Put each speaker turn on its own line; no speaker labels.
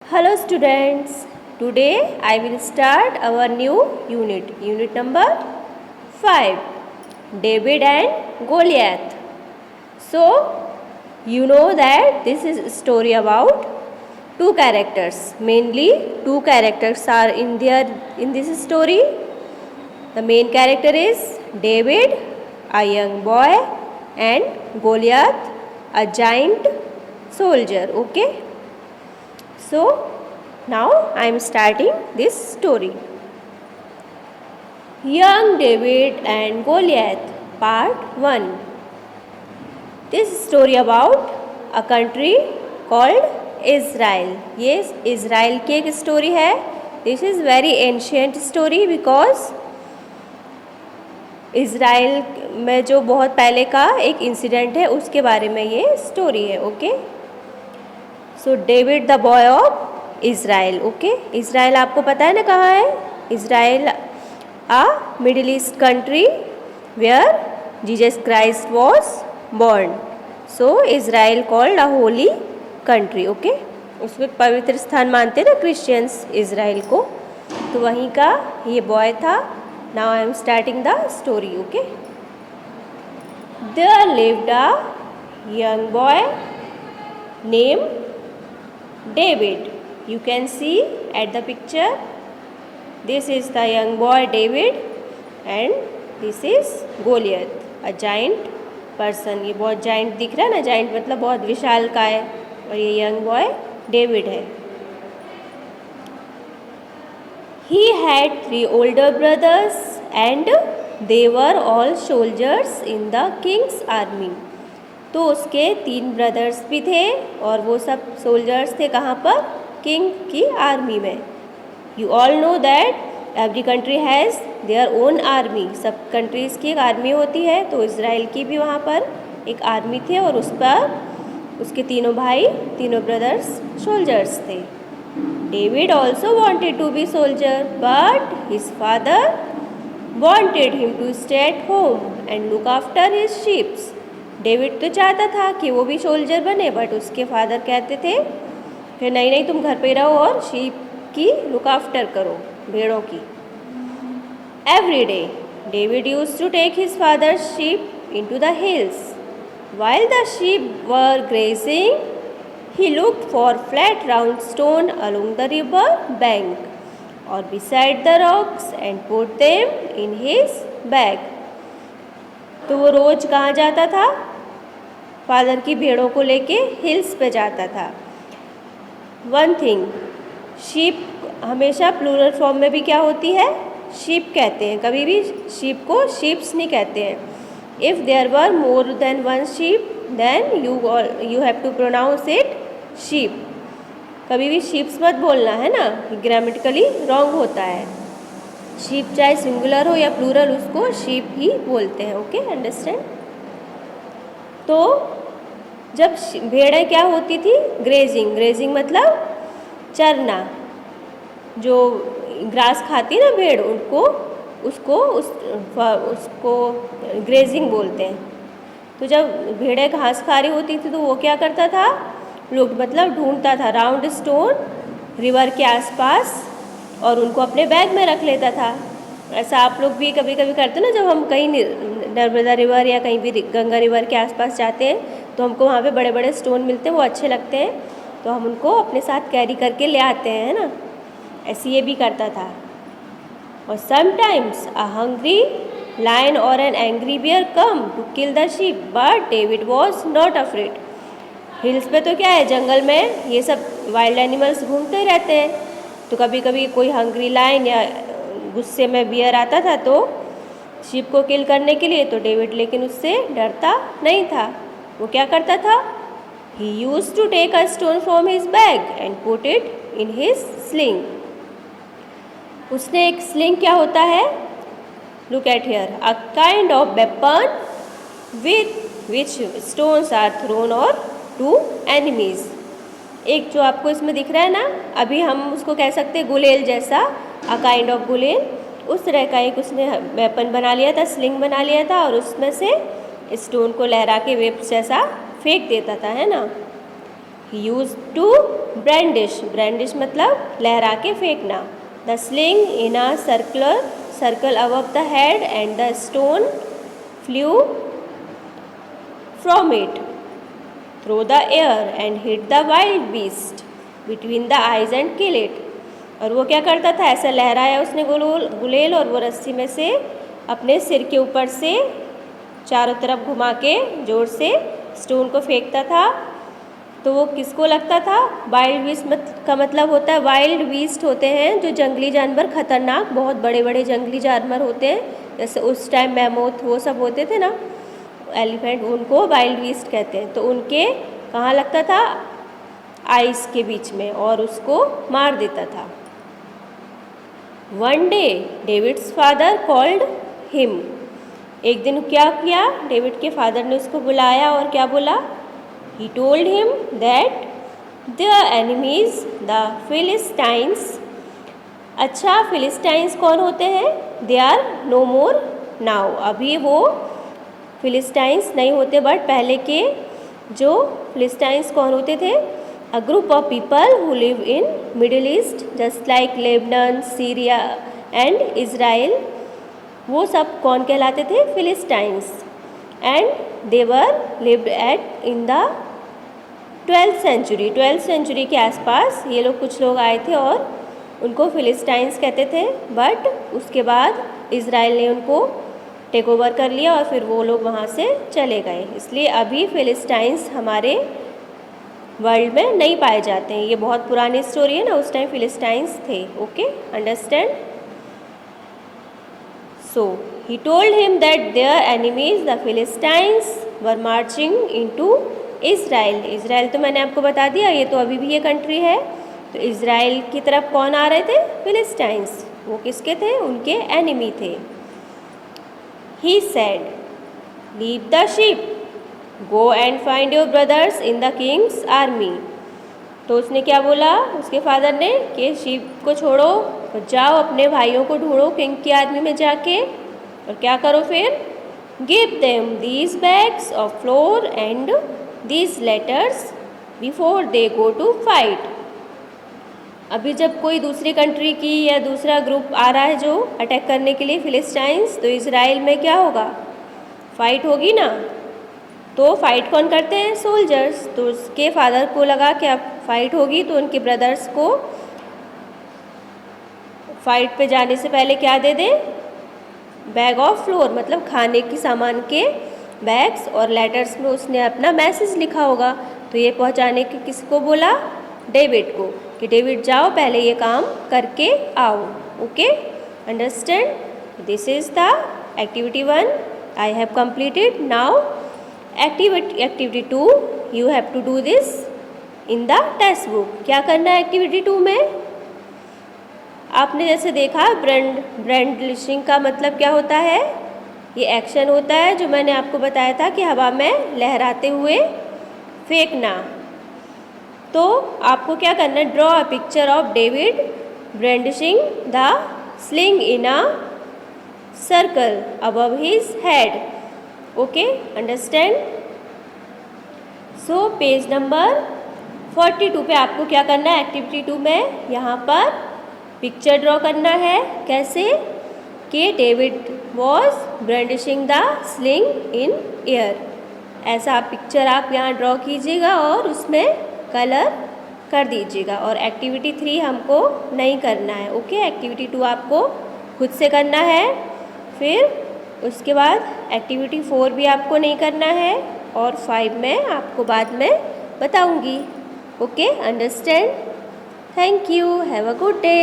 Hello students, today I will start our new unit number 5, David and Goliath. So, you know that this is a story about two characters. Mainly two characters are in this story. The main character is David, a young boy, and Goliath, a giant soldier. Okay. So, now I am starting this story. Young David and Goliath, Part 1. This story about a country called Israel. Yes, Israel की एक story है. This is very ancient story because Israel में जो बहुत पहले का एक incident है उसके बारे में ये स्टोरी है. Okay. So David the boy of Israel. Okay. Israel आपको पता है ना कहाँ है? Israel a middle east country where Jesus Christ was born. So Israel called a holy country. Okay. उसको एक पवित्र स्थान मानते हैं ना क्रिश्चियंस इज़राइल को. तो वहीं का ये बॉय था. Now I am starting the story. Okay. There lived a young boy name David. You can see at the picture. This is the young boy David and this is Goliath, a giant person. ये बहुत giant दिख रहा है ना. giant मतलब बहुत विशाल का है. और ये young boy David है. He had 3 older brothers and they were all soldiers in the king's army. तो उसके 3 ब्रदर्स भी थे और वो सब सोल्जर्स थे. कहाँ पर? किंग की आर्मी में. You all know that every country has their own army. सब कंट्रीज़ की एक आर्मी होती है. तो इज़राइल की भी वहाँ पर एक आर्मी थी और उस पर उसके तीनों भाई, तीनों ब्रदर्स सोल्जर्स थे. David also wanted to be soldier but his father wanted him to stay at home and look after his sheeps. David तो चाहता था कि वो भी सोल्जर बने बट उसके फादर कहते थे कि नहीं तुम घर पे रहो और शीप की लुक आफ्टर करो, भेड़ों की. Every day David used to take his father's sheep into the hills. While the sheep were grazing he looked for flat round stone along the river bank और beside the rocks and put them in his bag. तो वो रोज कहाँ जाता था? Father की भेड़ों को लेके हिल्स पे जाता था. वन थिंग, शीप हमेशा प्लूरल फॉर्म में भी क्या होती है? शीप कहते हैं. कभी भी शीप को शीप्स नहीं कहते हैं. If there were more than one sheep then you have to pronounce it sheep. कभी भी शीप्स मत बोलना है ना, ग्रामेटिकली रॉन्ग होता है. शीप चाहे सिंगुलर हो या प्लूरल उसको शीप ही बोलते हैं. Okay, understand. तो जब भेड़ें क्या होती थी? ग्रेजिंग. ग्रेजिंग मतलब चरना. जो ग्रास खाती ना भेड़ उसको ग्रेजिंग बोलते हैं. तो जब भेड़ें घास खा रही होती थी तो वो क्या करता था? लोग मतलब ढूंढता था राउंड स्टोन रिवर के आसपास और उनको अपने बैग में रख लेता था. ऐसा आप लोग भी कभी कभी करते ना. जब हम कहीं नर्मदा रिवर या कहीं भी गंगा रिवर के आसपास जाते हैं तो हमको वहाँ पे बड़े बड़े स्टोन मिलते हैं, वो अच्छे लगते हैं तो हम उनको अपने साथ कैरी करके ले आते हैं, है ना. ऐसे ये भी करता था. और समटाइम्स अ हंग्री लायन और an angry bear come to kill the sheep but David was not afraid. Hills पे तो क्या है, जंगल में ये सब वाइल्ड एनिमल्स घूमते रहते हैं. तो कभी कभी कोई हंग्री लायन या गुस्से में बियर आता था तो शीप को किल करने के लिए. तो डेविड लेकिन उससे डरता नहीं था. वो क्या करता था? He used to take a stone from his bag and put it in his sling. उसने एक स्लिंग क्या होता है? Look at here, a kind of weapon with which stones are thrown और टू एनिमीज. एक जो आपको इसमें दिख रहा है ना, अभी हम उसको कह सकते हैं गुलेल जैसा, अ काइंड ऑफ गुलेल. उस तरह का एक उसने वेपन बना लिया था, स्लिंग बना लिया था और उसमें से स्टोन को लहरा के वेव जैसा फेंक देता था, है ना. ही यूज टू ब्रांडिश, ब्रांडिश मतलब लहरा के फेंकना, the sling in a circle above the head and the stone flu from it through the air and hit the wild beast between the eyes and kill it. और वो क्या करता था, ऐसा लहराया उसने गुलेल और वो रस्सी में से अपने सिर के ऊपर से चारों तरफ घुमा के जोर से स्टोन को फेंकता था। तो वो किसको लगता था, वाइल्ड बीस्ट का मतलब होता है, वाइल्ड बीस्ट होते हैं जो जंगली जानवर, खतरनाक बहुत बड़े बड़े जंगली जानवर होते हैं, जैसे उस टाइम मैमोथ वो सब होते थे ना, एलिफेंट, उनको वाइल्ड बीस्ट कहते हैं। तो उनके कहाँ लगता था, आइस के बीच में, और उसको मार देता था। One day David's father called him, एक दिन क्या किया, डेविड के फादर ने उसको बुलाया और क्या बोला, he told him that the enemies the Philistines. अच्छा, फिलिस्टाइंस कौन होते हैं, they are no more now, अभी वो फिलिस्टाइंस नहीं होते, बट पहले के जो फिलिस्टाइंस कौन होते थे, a group of people who live in Middle East just like Lebanon, Syria and Israel, वो सब कौन कहलाते थे, Philistines. And they were lived at in the 12th century, 12th century के आसपास ये लोग, कुछ लोग आए थे और उनको फिलिस्टाइंस कहते थे, बट उसके बाद इज़राइल ने उनको टेक ओवर कर लिया और फिर वो लोग वहाँ से चले गए, इसलिए अभी फिलिस्टाइंस हमारे वर्ल्ड में नहीं पाए जाते हैं। ये बहुत पुरानी स्टोरी है ना, उस टाइम फिलिस्टाइंस थे। Okay, understand. So he told him that their enemies the Philistines were marching into Israel. Israel तो मैंने आपको बता दिया, ये तो अभी भी ये कंट्री है। तो इज़राइल की तरफ कौन आ रहे थे, फिलिस्टाइंस, वो किसके थे, उनके एनिमी थे। He said leave the ship, go and find your brothers in the Kings army. तो उसने क्या बोला, उसके फादर ने, कि शिप को छोड़ो और जाओ अपने भाइयों को ढूंढो किंग की आर्मी में जाके, और क्या करो फिर, give them these bags of flour and these letters before they go to fight. अभी जब कोई दूसरी कंट्री की या दूसरा ग्रुप आ रहा है जो अटैक करने के लिए फिलिस्टाइंस, तो इज़राइल में क्या होगा, फाइट होगी ना। तो फाइट कौन करते हैं, सोल्जर्स। तो उसके फादर को लगा कि अब फाइट होगी, तो उनके ब्रदर्स को फाइट पे जाने से पहले क्या दे दें, बैग ऑफ फ्लोर, मतलब खाने की सामान के बैग्स, और लेटर्स में उसने अपना मैसेज लिखा होगा। तो ये पहुंचाने के किसको बोला, डेविड को, कि डेविड जाओ पहले ये काम करके आओ। Okay, understand. This is the activity 1 I have completed. Now activity 2 you have to do this in the textbook. क्या करना है एक्टिविटी 2 में, आपने जैसे देखा ब्रांडिशिंग का मतलब क्या होता है, ये एक्शन होता है जो मैंने आपको बताया था कि हवा में लहराते हुए फेंकना। तो आपको क्या करना है, draw a picture of David brandishing the sling in a circle above his head. Okay, understand. So page number 42 पे आपको क्या करना है एक्टिविटी 2 में, यहाँ पर पिक्चर ड्रॉ करना है। कैसे, कि David was brandishing the sling in air, ऐसा पिक्चर आप यहाँ ड्रॉ कीजिएगा और उसमें कलर कर दीजिएगा। और एक्टिविटी 3 हमको नहीं करना है। ओके, एक्टिविटी 2 आपको खुद से करना है। फिर उसके बाद एक्टिविटी 4 भी आपको नहीं करना है, और 5 मैं आपको बाद में बताऊंगी। Okay, understand. Thank you, have a good day.